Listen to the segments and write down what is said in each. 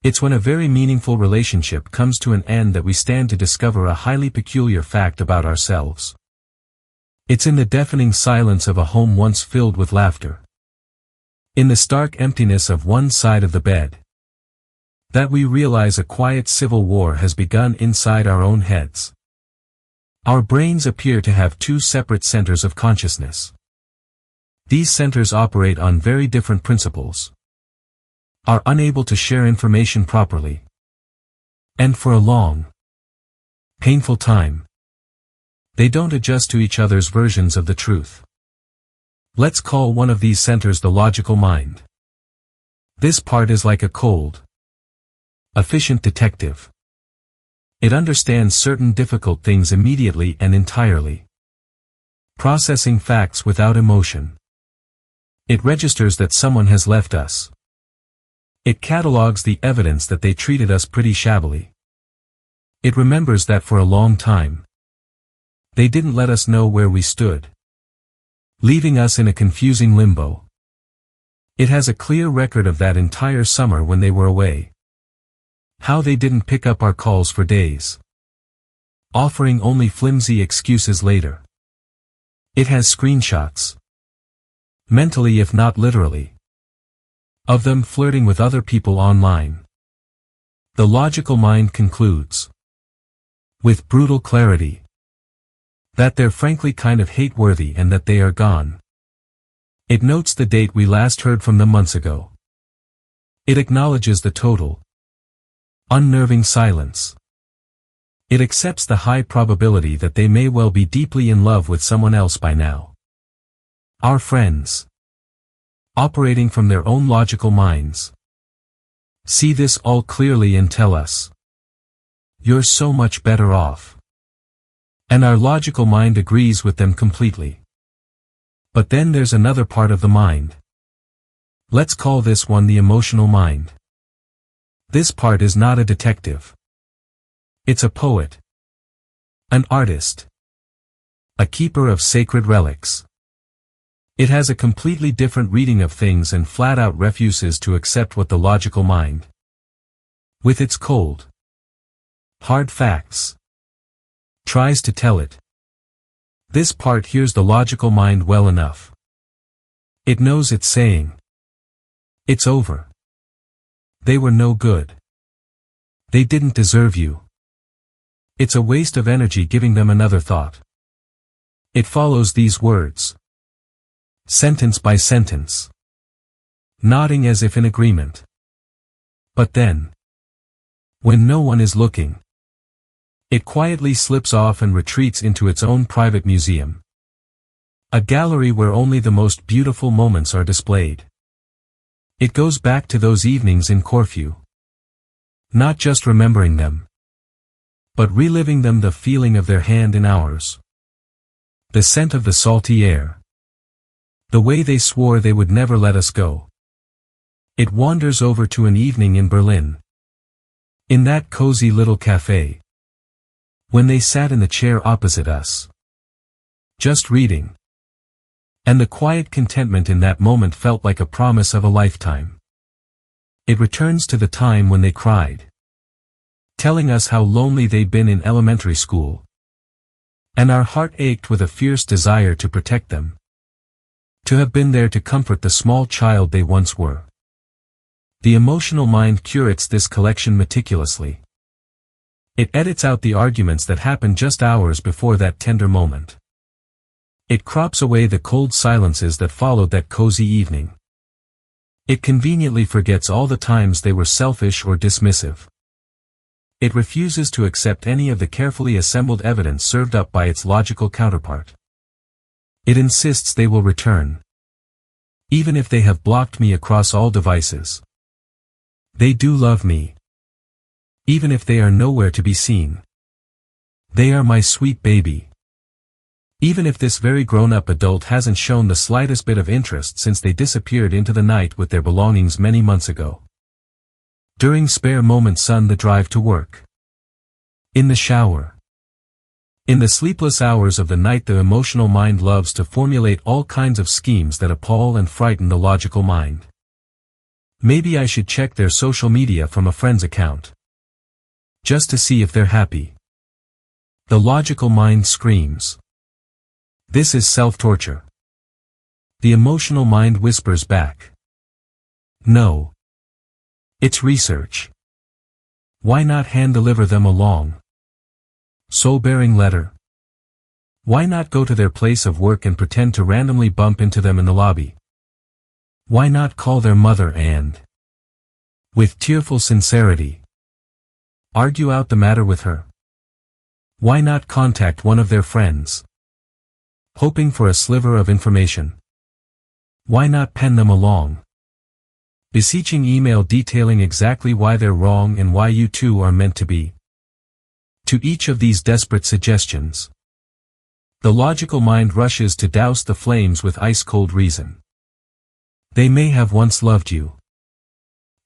It's when a very meaningful relationship comes to an end that we stand to discover a highly peculiar fact about ourselves. It's in the deafening silence of a home once filled with laughter, in the stark emptiness of one side of the bed, that we realize a quiet civil war has begun inside our own heads. Our brains appear to have two separate centers of consciousness. These centers operate on very different principles, are unable to share information properly, and for a long, painful time, they don't adjust to each other's versions of the truth. Let's call one of these centers the logical mind. This part is like a cold, efficient detective. It understands certain difficult things immediately and entirely, processing facts without emotion. It registers that someone has left us. It catalogs the evidence that they treated us pretty shabbily. It remembers that for a long time, they didn't let us know where we stood, leaving us in a confusing limbo. It has a clear record of that entire summer when they were away. How they didn't pick up our calls for days, offering only flimsy excuses later. It has screenshots, mentally if not literally, of them flirting with other people online. The logical mind concludes, with brutal clarity, that they're frankly kind of hate-worthy and that they are gone. It notes the date we last heard from them months ago. It acknowledges the total, unnerving silence. It accepts the high probability that they may well be deeply in love with someone else by now. Our friends, operating from their own logical minds, see this all clearly and tell us, "You're so much better off." And our logical mind agrees with them completely. But then there's another part of the mind. Let's call this one the emotional mind. This part is not a detective. It's a poet, an artist, a keeper of sacred relics. It has a completely different reading of things and flat-out refuses to accept what the logical mind, with its cold, hard facts, tries to tell it. This part hears the logical mind well enough. It knows it's saying, "It's over. They were no good. They didn't deserve you." It's a waste of energy giving them another thought. It follows these words, sentence by sentence, nodding as if in agreement. But then, when no one is looking, it quietly slips off and retreats into its own private museum, a gallery where only the most beautiful moments are displayed. It goes back to those evenings in Corfu, not just remembering them, but reliving them, the feeling of their hand in ours, the scent of the salty air, the way they swore they would never let us go. It wanders over to an evening in Berlin, in that cozy little cafe, when they sat in the chair opposite us, just reading. And the quiet contentment in that moment felt like a promise of a lifetime. It returns to the time when they cried, telling us how lonely they'd been in elementary school. And our heart ached with a fierce desire to protect them, to have been there to comfort the small child they once were. The emotional mind curates this collection meticulously. It edits out the arguments that happened just hours before that tender moment. It crops away the cold silences that followed that cozy evening. It conveniently forgets all the times they were selfish or dismissive. It refuses to accept any of the carefully assembled evidence served up by its logical counterpart. It insists they will return, even if they have blocked me across all devices. They do love me, even if they are nowhere to be seen. They are my sweet baby, even if this very grown-up adult hasn't shown the slightest bit of interest since they disappeared into the night with their belongings many months ago. During spare moments on the drive to work, in the shower, in the sleepless hours of the night, the emotional mind loves to formulate all kinds of schemes that appall and frighten the logical mind. Maybe I should check their social media from a friend's account. Just to see if they're happy. The logical mind screams. This is self-torture. The emotional mind whispers back. No. It's research. Why not hand-deliver them a long, soul-bearing letter? Why not go to their place of work and pretend to randomly bump into them in the lobby? Why not call their mother and, with tearful sincerity, argue out the matter with her? Why not contact one of their friends, hoping for a sliver of information? Why not pen them a long, beseeching email detailing exactly why they're wrong and why you two are meant to be? To each of these desperate suggestions, the logical mind rushes to douse the flames with ice-cold reason. They may have once loved you,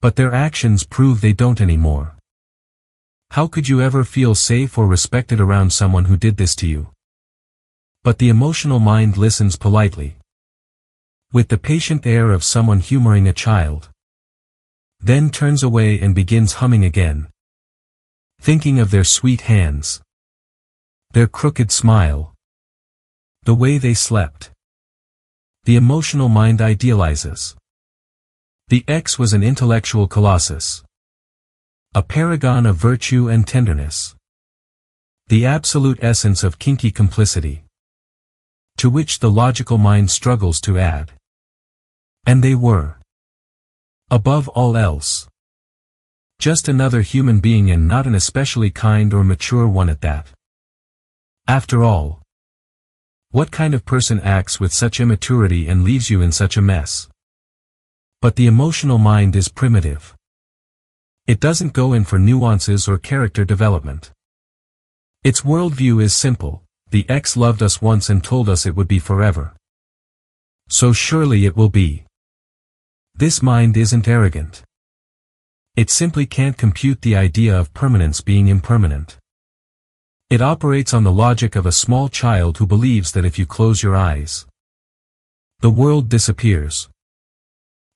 but their actions prove they don't anymore. How could you ever feel safe or respected around someone who did this to you? But the emotional mind listens politely, with the patient air of someone humoring a child, then turns away and begins humming again, thinking of their sweet hands, their crooked smile, the way they slept. The emotional mind idealizes. The ex was an intellectual colossus, a paragon of virtue and tenderness, the absolute essence of kinky complicity, to which the logical mind struggles to add. And they were, above all else, just another human being, and not an especially kind or mature one at that. After all, what kind of person acts with such immaturity and leaves you in such a mess? But the emotional mind is primitive. It doesn't go in for nuances or character development. Its worldview is simple: the ex loved us once and told us it would be forever, so surely it will be. This mind isn't arrogant. It simply can't compute the idea of permanence being impermanent. It operates on the logic of a small child who believes that if you close your eyes, the world disappears.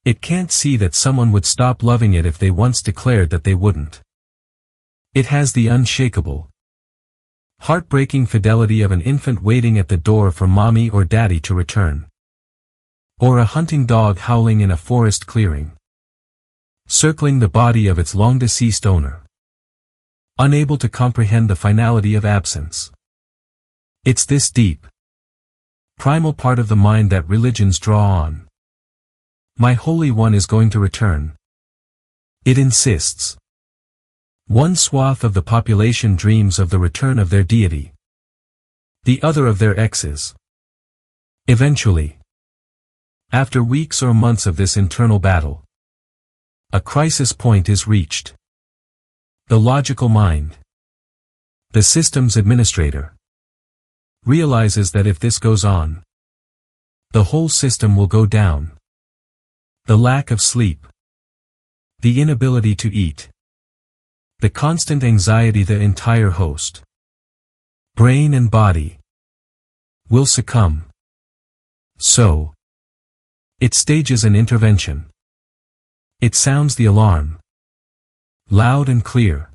It can't see that someone would stop loving it if they once declared that they wouldn't. It has the unshakable, heartbreaking fidelity of an infant waiting at the door for mommy or daddy to return. Or a hunting dog howling in a forest clearing, circling the body of its long-deceased owner, unable to comprehend the finality of absence. It's this deep, primal part of the mind that religions draw on. My Holy One is going to return, it insists. One swath of the population dreams of the return of their deity, the other of their exes. Eventually, after weeks or months of this internal battle, a crisis point is reached. The logical mind, the system's administrator, realizes that if this goes on, the whole system will go down. The lack of sleep, the inability to eat, the constant anxiety, the entire host, brain and body, will succumb. So, it stages an intervention. It sounds the alarm, loud and clear.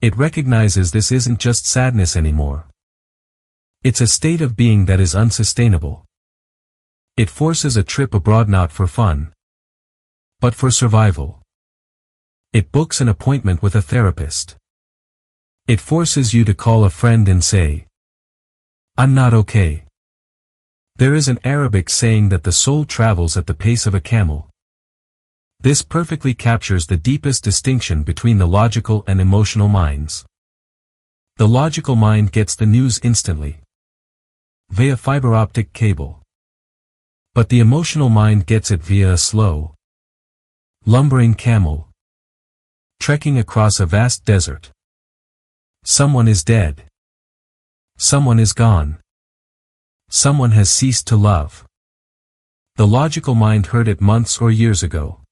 It recognizes this isn't just sadness anymore. It's a state of being that is unsustainable. It forces a trip abroad, not for fun, but for survival. It books an appointment with a therapist. It forces you to call a friend and say, "I'm not okay." There is an Arabic saying that the soul travels at the pace of a camel. This perfectly captures the deepest distinction between the logical and emotional minds. The logical mind gets the news instantly, via fiber optic cable. But the emotional mind gets it via a slow, lumbering camel, trekking across a vast desert. Someone is dead. Someone is gone. Someone has ceased to love. The logical mind heard it months or years ago.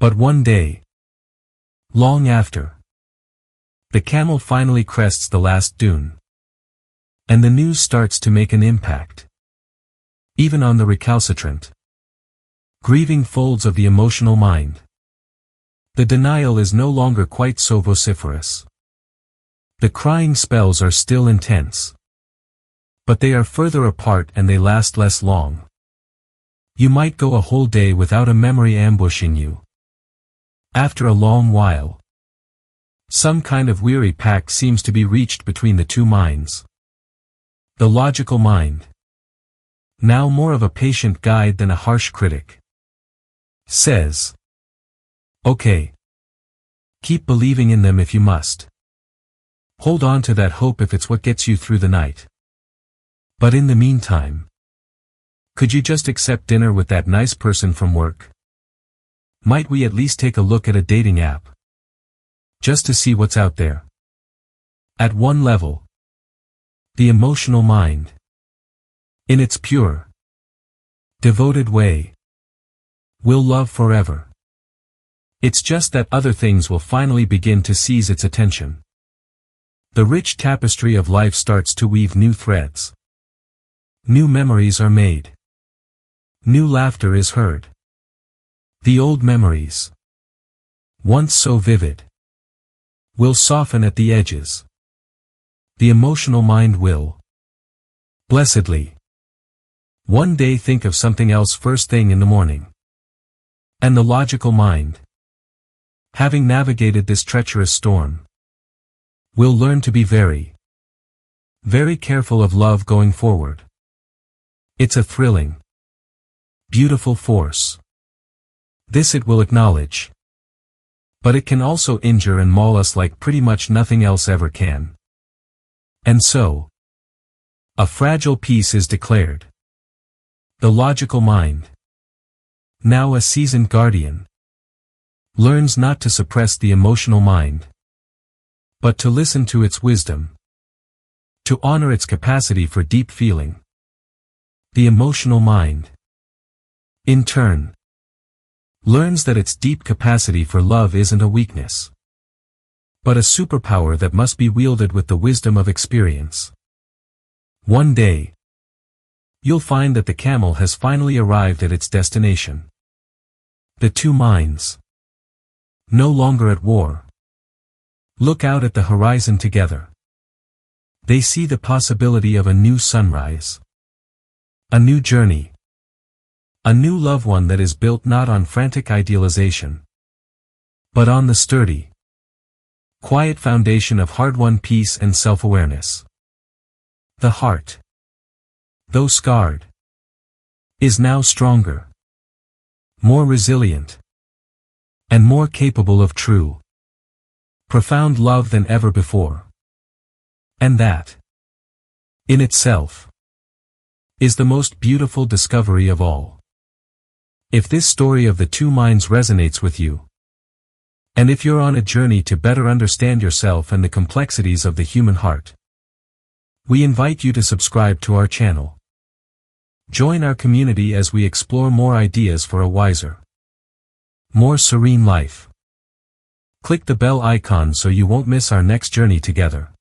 But one day, long after, the camel finally crests the last dune, and the news starts to make an impact, even on the recalcitrant. Grieving folds of the emotional mind. The denial is no longer quite so vociferous. The crying spells are still intense. But they are further apart and they last less long. You might go a whole day without a memory ambushing you. After a long while, some kind of weary pact seems to be reached between the two minds. The logical mind, now more of a patient guide than a harsh critic, says, "Okay. Keep believing in them if you must. Hold on to that hope if it's what gets you through the night. But in the meantime, could you just accept dinner with that nice person from work? Might we at least take a look at a dating app? Just to see what's out there." At one level, the emotional mind, in its pure, devoted way, will love forever. It's just that other things will finally begin to seize its attention. The rich tapestry of life starts to weave new threads. New memories are made. New laughter is heard. The old memories, once so vivid, will soften at the edges. The emotional mind will, blessedly, one day think of something else first thing in the morning. And the logical mind, having navigated this treacherous storm, will learn to be very, very careful of love going forward. It's a thrilling, beautiful force. This it will acknowledge. But it can also injure and maul us like pretty much nothing else ever can. And so, a fragile peace is declared. The logical mind, now a seasoned guardian, learns not to suppress the emotional mind, but to listen to its wisdom, to honor its capacity for deep feeling. The emotional mind, in turn, learns that its deep capacity for love isn't a weakness, but a superpower that must be wielded with the wisdom of experience. One day, you'll find that the camel has finally arrived at its destination. The two minds, no longer at war, look out at the horizon together. They see the possibility of a new sunrise, a new journey, a new loved one that is built not on frantic idealization, but on the sturdy, quiet foundation of hard-won peace and self-awareness. The heart, though scarred, is now stronger, more resilient, and more capable of true, profound love than ever before. And that, in itself, is the most beautiful discovery of all. If this story of the two minds resonates with you, and if you're on a journey to better understand yourself and the complexities of the human heart, we invite you to subscribe to our channel. Join our community as we explore more ideas for a wiser, more serene life. Click the bell icon so you won't miss our next journey together.